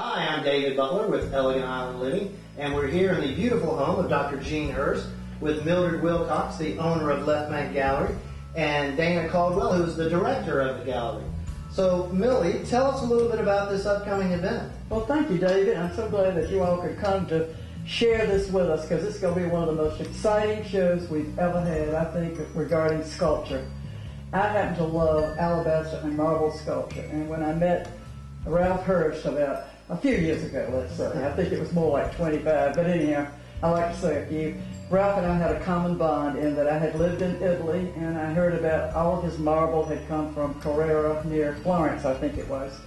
Hi, I'm David Butler with Elegant Island Living, and we're here in the beautiful home of Dr. Jean Hurst with Mildred Wilcox, the owner of Left Bank Gallery, and Dana Caldwell, who's the director of the gallery. So, Millie, tell us a little bit about this upcoming event. Well, thank you, David. I'm so glad that you all could come to share this with us, because it's going to be one of the most exciting shows we've ever had, I think, regarding sculpture. I happen to love alabaster and marble sculpture, and when I met Ralph Hurst about a few years ago, let's say, I think it was more like 25, but anyhow, I like to say a few. Ralph and I had a common bond in that I had lived in Italy, and I heard about all of his marble had come from Carrara near Florence, I think it was,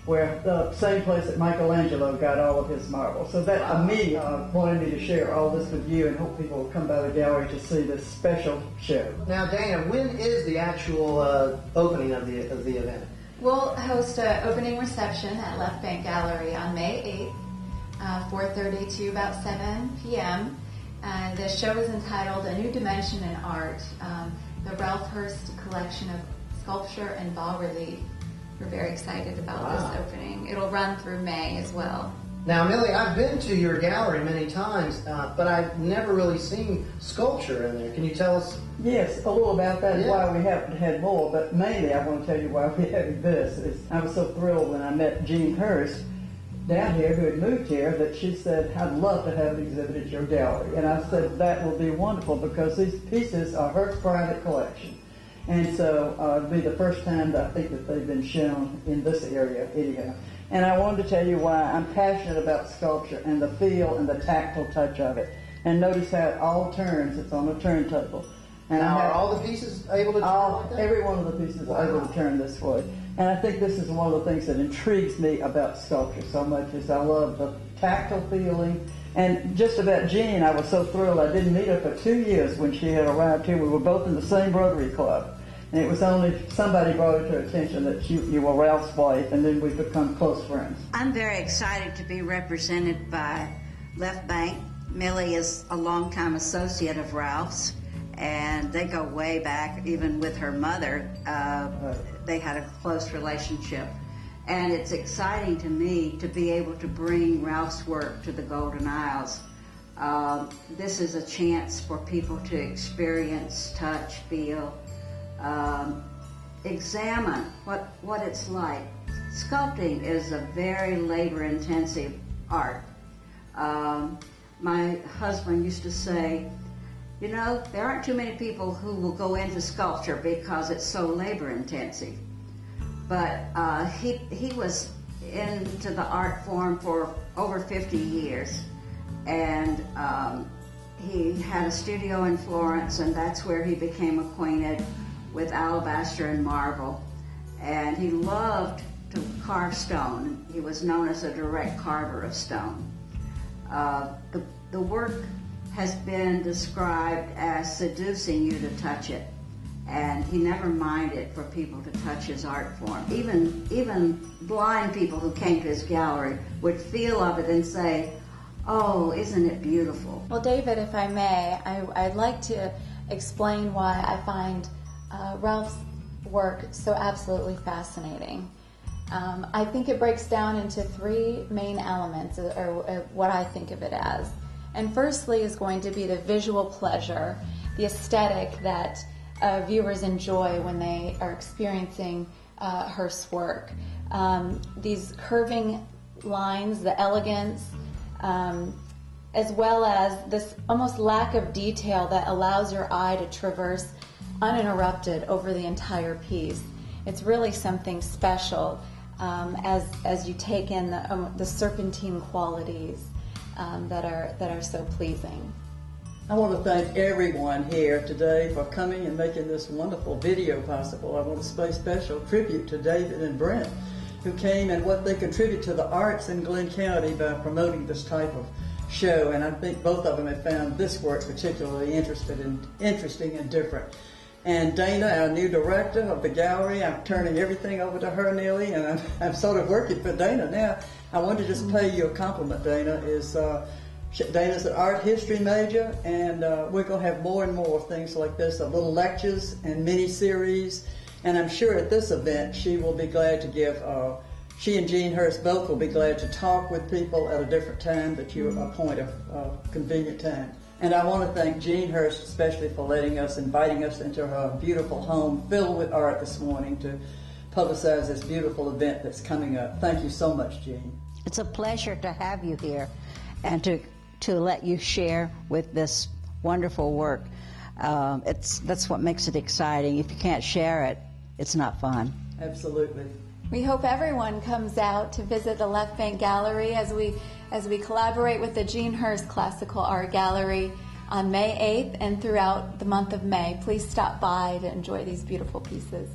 where the same place that Michelangelo got all of his marble. So that immediately wanted me to share all this with you, and hope people will come by the gallery to see this special show. Now, Dana, when is the actual opening of the event? We'll host an opening reception at Left Bank Gallery on May 8th, 4:30 to about 7 p.m. The show is entitled A New Dimension in Art, the Ralph Hurst collection of sculpture and bas-relief. We're very excited about this opening. It'll run through May as well. Now, Millie, I've been to your gallery many times, but I've never really seen sculpture in there. Can you tell us? Yes, a little about that and why we haven't had more, but mainly I want to tell you why we're having this. I was so thrilled when I met Jean Hurst down here, who had moved here, that she said, I'd love to have an exhibit at your gallery. And I said, that will be wonderful, because these pieces are her private collection. And so it'll be the first time that I think that they've been shown in this area anyhow. And I wanted to tell you why I'm passionate about sculpture and the feel and the tactile touch of it. And notice how it all turns. It's on a turntable. And now, are all the pieces able to turn like that? Every one of the pieces are able to turn this way. And I think this is one of the things that intrigues me about sculpture so much, is I love the tactile feeling. And just about Jean, I was so thrilled. I didn't meet her for 2 years when she had arrived here. We were both in the same Rotary Club. And it was only somebody brought it to her attention that you were Ralph's wife, and then we've become close friends. I'm very excited to be represented by Left Bank. Millie is a longtime associate of Ralph's, and they go way back. Even with her mother, they had a close relationship. And it's exciting to me to be able to bring Ralph's work to the Golden Isles. This is a chance for people to experience, touch, feel, examine what it's like. Sculpting is a very labor-intensive art. My husband used to say, you know, there aren't too many people who will go into sculpture because it's so labor-intensive. But he was into the art form for over 50 years, and he had a studio in Florence, and that's where he became acquainted with alabaster and marble. And he loved to carve stone. He was known as a direct carver of stone. The work has been described as seducing you to touch it, and he never minded for people to touch his art form. Even blind people who came to his gallery would feel of it and say, oh, isn't it beautiful? Well, David, if I may, I'd like to explain why I find Ralph's work so absolutely fascinating. I think it breaks down into three main elements, or what I think of it as. And firstly is going to be the visual pleasure, the aesthetic that viewers enjoy when they are experiencing Hurst's work. These curving lines, the elegance, as well as this almost lack of detail that allows your eye to traverse uninterrupted over the entire piece. It's really something special as you take in the serpentine qualities that are so pleasing. I want to thank everyone here today for coming and making this wonderful video possible. I want to pay special tribute to David and Brent, who came and what they contribute to the arts in Glenn County by promoting this type of show. And I think both of them have found this work particularly interesting and different. And Dana, our new director of the gallery, I'm turning everything over to her nearly, and I'm sort of working for Dana now. I want to just pay you a compliment, Dana. Dana's an art history major, and we're going to have more and more things like this, little lectures and mini-series. And I'm sure at this event she will be glad to give she and Jean Hurst both will be glad to talk with people at a different time that you appoint a convenient time. And I want to thank Jean Hurst especially for inviting us into her beautiful home filled with art this morning to publicize this beautiful event that's coming up. Thank you so much, Jean. It's a pleasure to have you here and to let you share with this wonderful work. That's what makes it exciting. If you can't share it, it's not fun. Absolutely. We hope everyone comes out to visit the Left Bank Gallery as we collaborate with the Jean Hurst Classical Art Gallery on May 8th and throughout the month of May. Please stop by to enjoy these beautiful pieces.